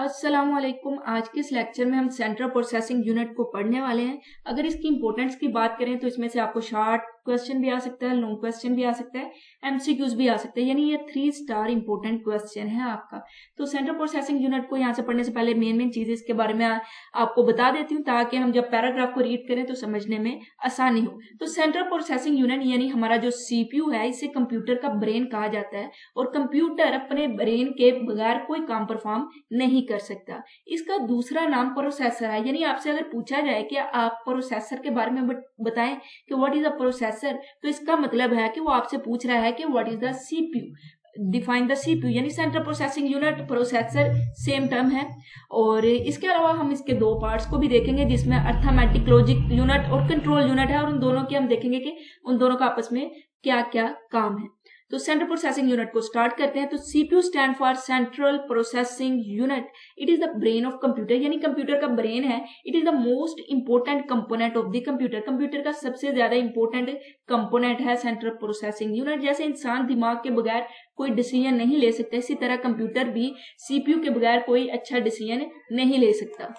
अस्सलामुअलैकुम। आज के इस लेक्चर में हम सेंट्रल प्रोसेसिंग यूनिट को पढ़ने वाले हैं। अगर इसकी इंपॉर्टेंस की बात करें तो इसमें से आपको शॉर्ट क्वेश्चन भी आ सकता है, लॉन्ग क्वेश्चन भी आ सकता है, एमसीक्यूज भी आ सकते हैं, यानी ये 3 स्टार इंपॉर्टेंट क्वेश्चन है आपका। तो सेंट्रल प्रोसेसिंग यूनिट को यहाँ से पढ़ने से पहले मेन चीजें इसके बारे में आपको बता देती हूँ ताकि हम जब पैराग्राफ को रीड करें तो समझने में आसानी हो। तो सेंट्रल प्रोसेसिंग यूनिट यानी हमारा जो सीपीयू है, इसे कंप्यूटर का ब्रेन कहा जाता है और कंप्यूटर अपने ब्रेन के बगैर कोई काम परफॉर्म नहीं कर सकता। इसका दूसरा नाम प्रोसेसर है। यानी आपसे अगर पूछा जाए कि आप प्रोसेसर के बारे में बताएं कि व्हाट इज अ प्रोसेसर, तो इसका मतलब है कि वो आपसे पूछ रहा है कि what is the CPU, define the CPU. यानी central processing unit, processor same term है। और इसके अलावा हम इसके दो पार्ट्स को भी देखेंगे जिसमें अर्थमेटिक लॉजिक यूनिट और कंट्रोल यूनिट है, और उन दोनों की हम देखेंगे कि उन दोनों का आपस में क्या क्या काम है। तो सेंट्रल प्रोसेसिंग यूनिट को स्टार्ट करते हैं। तो CPU stand for central processing unit. It is the brain of computer, यानी कंप्यूटर का ब्रेन है। It is the most important component of the computer. Computer का सबसे ज्यादा इंपोर्टेंट कंपोनेंट है सेंट्रल प्रोसेसिंग यूनिट। जैसे इंसान दिमाग के बगैर कोई डिसीजन नहीं ले सकता, इसी तरह कंप्यूटर भी सीपीयू के बगैर कोई अच्छा डिसीजन नहीं ले सकता।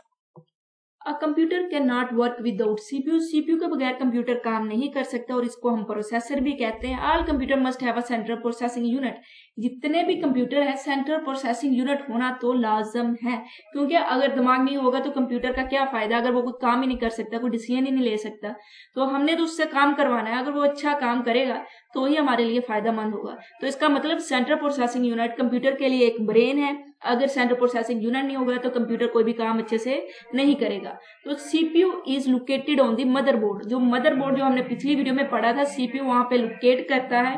A computer can not work without CPU. CPU के बगैर कंप्यूटर काम नहीं कर सकता और इसको हम प्रोसेसर भी कहते हैं। All computer must have a central processing unit. जितने भी कंप्यूटर है सेंट्रल प्रोसेसिंग यूनिट होना तो लाजम है, क्योंकि अगर दिमाग नहीं होगा तो कंप्यूटर का क्या फायदा, अगर वो कोई काम ही नहीं कर सकता, कोई डिसीजन ही नहीं ले सकता। तो हमने तो उससे काम करवाना है, अगर वो अच्छा काम करेगा तो ही हमारे लिए फायदेमंद होगा। तो इसका मतलब सेंट्रल प्रोसेसिंग यूनिट कंप्यूटर के लिए एक ब्रेन है। अगर सेंट्रल प्रोसेसिंग यूनिट नहीं होगा तो कंप्यूटर कोई भी काम अच्छे से नहीं करेगा। तो CPU is located on the motherboard. जो मदरबोर्ड जो हमने पिछली वीडियो में पढ़ा था, सीपीयू वहां पे लोकेट करता है।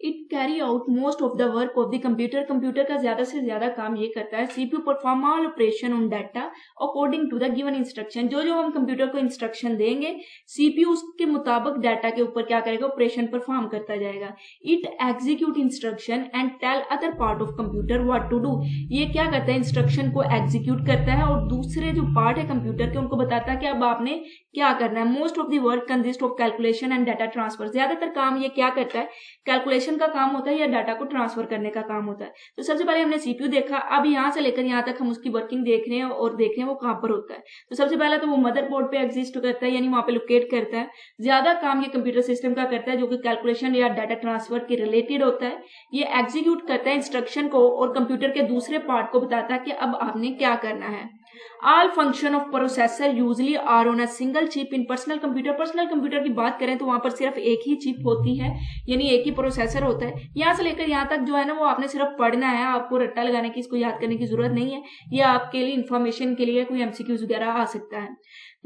It carry out most of the work of the computer. Computer का ज्यादा से ज्यादा काम ये करता है। CPU perform all operation on data according to the given instruction. जो हम कंप्यूटर को इंस्ट्रक्शन देंगे, सीपीयू उसके मुताबिक डाटा के ऊपर क्या करेगा, ऑपरेशन परफॉर्म करता जाएगा। It execute instruction and tell other part of computer what to do. ये क्या करता है, इंस्ट्रक्शन को एग्जीक्यूट करता है और दूसरे जो पार्ट है कंप्यूटर के उनको बताता है कि अब आपने क्या करना है। Most of the work consist of calculation and data transfer. ज्यादातर काम ये क्या करता है, कैलकुलेशन का काम होता है या डाटा को ट्रांसफर करने का काम होता है। तो सबसे पहले हमने सीपीयू देखा, अब यहां से लेकर यहां तक हम उसकी वर्किंग देख रहे हैं और देख रहे हैं वो कहां पर होता है। तो सबसे पहले तो वो मदरबोर्ड पे एग्जिस्ट करता है, यानी वहां पे लोकेट करता है। ज्यादा काम ये कंप्यूटर सिस्टम का करता है जो कि कैलकुलेशन या डाटा ट्रांसफर के रिलेटेड होता है। ये एग्जीक्यूट करता है इंस्ट्रक्शन को और कंप्यूटर के दूसरे पार्ट को बताता है कि अब आपने क्या करना है। All function of processor usually are on a single chip in personal computer। Personal computer की बात करें तो वहां पर सिर्फ एक ही चिप होती है, यानी एक ही प्रोसेसर होता है। यहां से लेकर यहां तक जो है ना वो आपने सिर्फ पढ़ना है, आपको रट्टा लगाने की, इसको याद करने की जरूरत नहीं है। ये आपके लिए इंफॉर्मेशन के लिए कोई एमसीक्यूज वगैरह आ सकता है।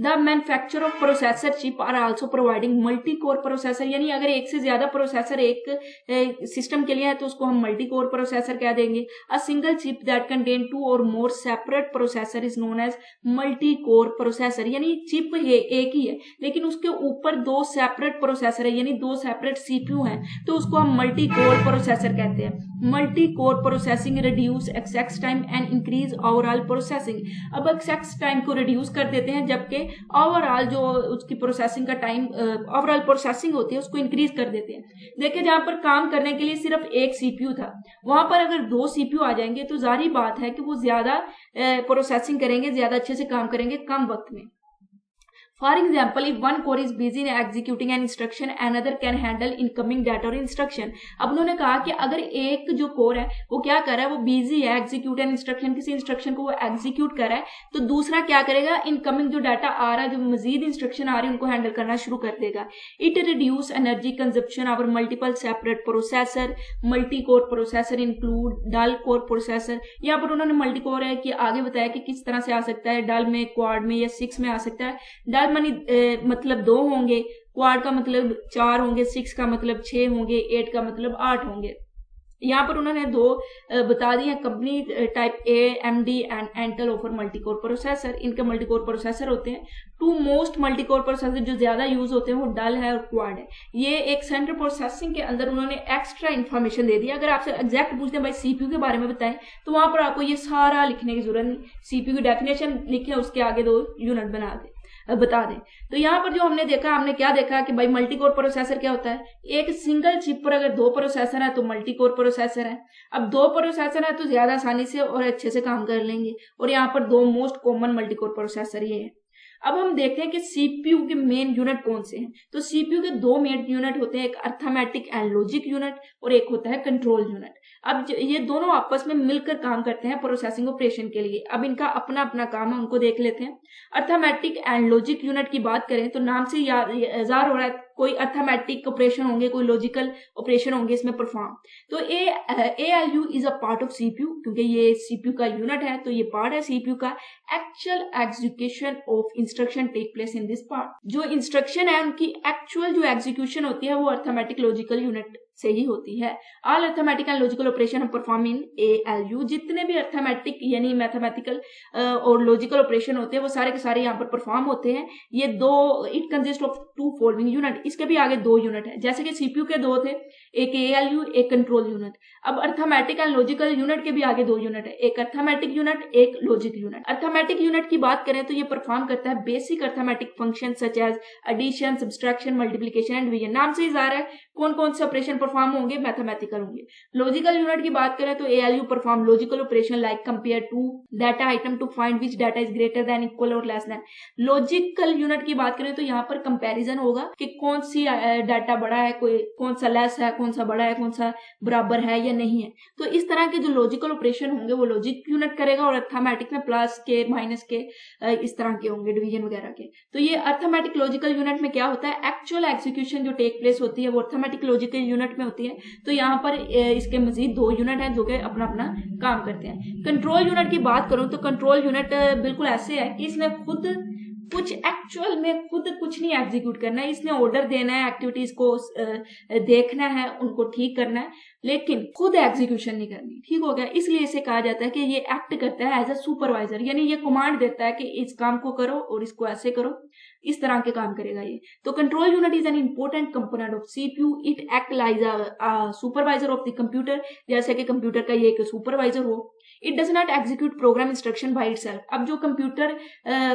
The manufacture of processor chip are also providing multi core processor. यानी अगर एक से ज्यादा प्रोसेसर एक सिस्टम के लिए है तो उसको हम मल्टी कोर प्रोसेसर कह देंगे। A single chip that contain 2 or more separate processor is known as multi core processor. यानी चिप एक ही है लेकिन उसके ऊपर 2 सेपरेट प्रोसेसर है, यानी 2 सेपरेट सीपीयू हैं, तो उसको हम मल्टी कोर प्रोसेसर कहते हैं। Multi core processing reduce access time and increase overall processing. अब एक्सेस टाइम को रिड्यूस कर देते हैं, जबकि ओवरऑल जो उसकी प्रोसेसिंग का टाइम, ओवरऑल प्रोसेसिंग होती है उसको इंक्रीज कर देते हैं। देखिए जहां पर काम करने के लिए सिर्फ एक सीपीयू था, वहां पर अगर 2 सीपीयू आ जाएंगे तो जाहिर बात है कि वो ज्यादा प्रोसेसिंग करेंगे, ज्यादा अच्छे से काम करेंगे कम वक्त में। For example, if one core is busy in executing an instruction, another can handle incoming data or instruction। अब उन्होंने कहा कि अगर एक जो कोर है वो क्या कर रहा है, वो बिजी है एग्जीक्यूट एन इंस्ट्रक्शन, किसी इंस्ट्रक्शन को वो एग्जीक्यूट कर रहा है, तो दूसरा क्या करेगा, इनकमिंग जो डाटा आ रहा है, जो मजीद इंस्ट्रक्शन आ रही है उनको हैंडल करना शुरू कर देगा। It reduce energy consumption over multiple separate processor. Multi core processor include dual core processor. यहाँ पर उन्होंने मल्टी कोर है कि आगे बताया कि किस तरह से आ सकता है, डल में, क्वाड में या 6 में आ सकता है। डल मतलब 2 होंगे, क्वाड का मतलब 4 होंगे, 6 का मतलब 6 होंगे, 8 का मतलब 8 होंगे। यहाँ पर उन्होंने 2 बता दी है। Company type A, MD and Intel offer multicore processor. इनके मल्टीकोर प्रोसेसर होते हैं। 2 मोस्ट मल्टीकोर प्रोसेसर जो ज्यादा यूज होते हैं वो डल है और क्वाड है। ये एक सेंट्रल प्रोसेसिंग के अंदर उन्होंने एक्स्ट्रा इन्फॉर्मेशन दे दी। अगर आपसे एग्जैक्ट पूछते हैं भाई सीपीयू के बारे में बताएं, तो वहां पर आपको ये सारा लिखने की जरूरत नहीं। सीपीयू की डेफिनेशन लिखे, उसके आगे 2 यूनिट बना दे। बता दें। तो यहाँ पर जो हमने क्या देखा कि भाई मल्टी कोर प्रोसेसर क्या होता है, एक सिंगल चिप पर अगर 2 प्रोसेसर है तो मल्टी कोर प्रोसेसर है। अब 2 प्रोसेसर है तो ज्यादा आसानी से और अच्छे से काम कर लेंगे, और यहाँ पर 2 most common multi core processor ये है। अब हम देखते हैं कि सीपीयू के मेन यूनिट कौन से हैं। तो सीपीयू के 2 मेन यूनिट होते हैं, एक अर्थमेटिक एंड लॉजिक यूनिट और एक होता है कंट्रोल यूनिट। अब ये दोनों आपस में मिलकर काम करते हैं प्रोसेसिंग ऑपरेशन के लिए। अब इनका अपना अपना काम है, उनको देख लेते हैं। अर्थमेटिक एंड लॉजिक यूनिट की बात करें तो नाम से ज़ाहिर हो रहा है कोई अर्थमेटिक ऑपरेशन होंगे, कोई लॉजिकल ऑपरेशन होंगे इसमें परफॉर्म। तो ALU is a part of CPU, क्योंकि ये सीपीयू का यूनिट है तो ये पार्ट है सीपीयू का। Actual execution of instruction take place in this part. जो इंस्ट्रक्शन है उनकी एक्चुअल जो एग्जीक्यूशन होती है वो अर्थमेटिक लॉजिकल यूनिट से ही होती है। All arithmetic and logical operation perform in ALU। जितने भी अर्थमेटिक यानी मैथमेटिकल और लॉजिकल ऑपरेशन होते हैं वो सारे के सारे यहाँ पर परफॉर्म होते हैं। ये it consist of 2 following unit. इसके भी आगे 2 यूनिट है, जैसे कि सीपीयू के 2 थे, एक ALU एक कंट्रोल यूनिट। अब अर्थमेटिक एंड लॉजिकल यूनिट के भी आगे 2 यूनिट है, एक अर्थमेटिक यूनिट एक लॉजिक यूनिट। अर्थमेटिक यूनिट की बात करें तो ये परफॉर्म करता है basic arithmetic function such as addition, subtraction, multiplication and division. नाम से ही जा रहा है कौन कौन से ऑपरेशन परफॉर्म होंगे, मैथमेटिकल होंगे। लॉजिकल यूनिट की बात करें तो ALU perform logical operation like compare to data item to find which data is greater than, equal or less than. Logical unit की बात करें तो यहाँ पर कंपैरिजन होगा कि कौन सी डाटा बड़ा है, कोई कौन सा लेस है, कौन सा बड़ा है, कौन सा बराबर है या नहीं है। तो इस तरह के जो लॉजिकल ऑपरेशन होंगे वो लॉजिक यूनिट करेगा, और अर्थमेटिक में प्लस के माइनस के इस तरह के होंगे, डिवीजन वगैरह के। तो ये अर्थमेटिक लॉजिकल यूनिट में क्या होता है, एक्चुअल एग्जीक्यूशन जो टेक प्लेस होती है वो अर्थमेटिक लॉजिकल यूनिट में होती है। तो यहाँ पर इसके मजीद 2 यूनिट हैं जो कि अपना अपना काम करते हैं। कंट्रोल यूनिट की बात करूं तो कंट्रोल यूनिट बिल्कुल ऐसे है कि इसने खुद कुछ एक्चुअल में खुद कुछ नहीं एग्जीक्यूट करना है, इसने ऑर्डर देना है, एक्टिविटीज को देखना है, उनको ठीक करना है, लेकिन खुद एग्जीक्यूशन नहीं करनी। ठीक हो गया, इसलिए इसे कहा जाता है कि ये एक्ट करता है एज अ सुपरवाइजर, यानी ये कमांड देता है कि इस काम को करो और इसको ऐसे करो, इस तरह के काम करेगा ये। तो control unit is an important component of CPU. It act like a supervisor of the computer, जैसे कि कंप्यूटर का ये एक सुपरवाइजर हो। It does not execute programme instruction by itself. अब जो कंप्यूटर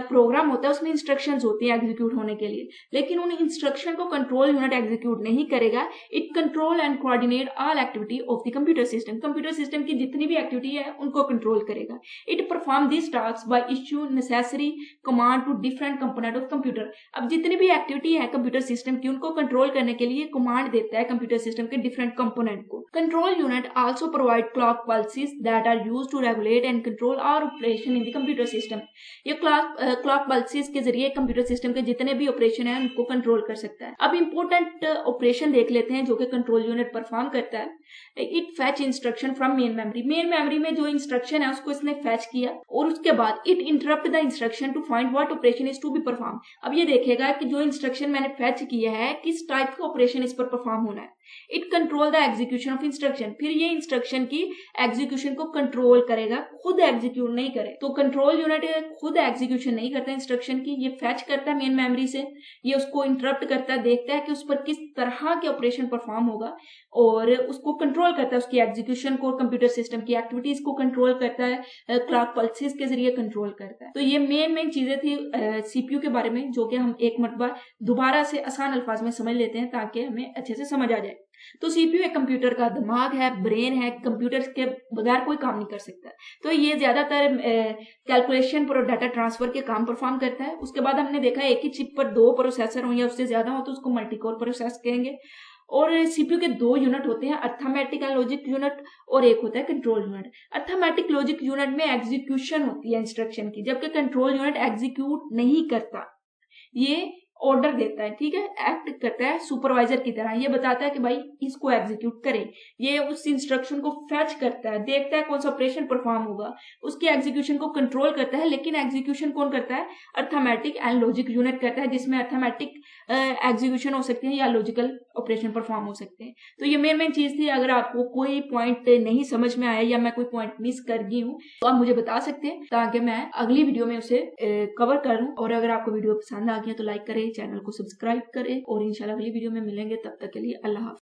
प्रोग्राम होता है उसमें इंस्ट्रक्शंस होती हैं एग्जीक्यूट होने के लिए, लेकिन उन इंस्ट्रक्शन को कंट्रोल यूनिट एग्जीक्यूट नहीं करेगा। It control and coordinate all activity of the computer system. Computer system की जितनी भी एक्टिविटी है उनको कंट्रोल करेगा। It perform this task by issue necessary command to different component of computer. अब जितनी भी एक्टिविटी है कंप्यूटर सिस्टम की उनको कंट्रोल करने के लिए कमांड देता है कंप्यूटर सिस्टम के डिफरेंट कंपोनेंट को। Control unit also provide clock pulses that are used to regulate and control our operation in the computer system. ये क्लॉक पल्सेस के जरिए कंप्यूटर सिस्टम के जितने भी ऑपरेशन है उनको कंट्रोल कर सकता है। अब इंपॉर्टेंट ऑपरेशन देख लेते हैं जो कि कंट्रोल यूनिट परफॉर्म करता है। It fetch instruction from main memory. Main memory में जो इंस्ट्रक्शन है उसको इसने फैच किया, और उसके बाद it interrupt the instruction to find what operation is to be perform. अब ये देखेगा कि जो इंस्ट्रक्शन मैंने फैच किया है किस टाइप का ऑपरेशन इस पर परफॉर्म होना है। It control the execution of instruction. फिर ये इंस्ट्रक्शन की एग्जीक्यूशन को कंट्रोल करेगा, खुद एग्जीक्यूट नहीं करे। तो कंट्रोल यूनिट खुद एग्जीक्यूशन नहीं करता इंस्ट्रक्शन की, ये फैच करता है मेन मेमोरी से, ये उसको इंटरप्ट करता है, देखता है कि उस पर किस तरह के ऑपरेशन परफॉर्म होगा और उसको कंट्रोल करता है, उसकी एग्जीक्यूशन को, कंप्यूटर सिस्टम की एक्टिविटीज को कंट्रोल करता है, क्लॉक पल्सेस के जरिए कंट्रोल करता है। तो ये मेन चीजें थी सीपीयू के बारे में, जो कि हम एक मरतबा दोबारा से आसान अल्फाज में समझ लेते हैं ताकि हमें अच्छे से समझ आ जाए। तो सीपीयू एक कंप्यूटर का दिमाग है, ब्रेन है, कंप्यूटर के बगैर कोई काम नहीं कर सकता। तो ये ज्यादातर कैलकुलेशन पर डाटा ट्रांसफर के काम परफॉर्म करता है। उसके बाद हमने देखा एक ही चिप पर 2 प्रोसेसर हो या उससे ज्यादा हो तो उसको मल्टीकोर प्रोसेस कहेंगे। और सीपीयू के 2 यूनिट होते हैं, अर्थमेटिक एंड लॉजिक यूनिट, और एक होता है control unit. Arithmetic logic unit में एग्जीक्यूशन होती है इंस्ट्रक्शन की, जबकि कंट्रोल यूनिट एग्जीक्यूट नहीं करता, ये ऑर्डर देता है। ठीक है, एक्ट करता है सुपरवाइजर की तरह, ये बताता है कि भाई इसको एग्जीक्यूट करें। ये उस इंस्ट्रक्शन को फैच करता है, देखता है कौन सा ऑपरेशन परफॉर्म होगा, उसकी एग्जीक्यूशन को कंट्रोल करता है। लेकिन एग्जीक्यूशन कौन करता है? अर्थमेटिक एंड लॉजिक यूनिट करता है, जिसमें अर्थमेटिक एग्जीक्यूशन हो सकते हैं या लॉजिकल ऑपरेशन परफॉर्म हो सकते हैं। तो ये मेन चीज थी। अगर आपको कोई पॉइंट नहीं समझ में आया या मैं कोई पॉइंट मिस कर गई हूँ तो आप मुझे बता सकते हैं ताकि मैं अगली वीडियो में उसे कवर करूँ। और अगर आपको वीडियो पसंद आ गया तो लाइक करें, चैनल को सब्सक्राइब करें, और इंशाल्लाह अगली वीडियो में मिलेंगे। तब तक के लिए अल्लाह हाफ़िज़।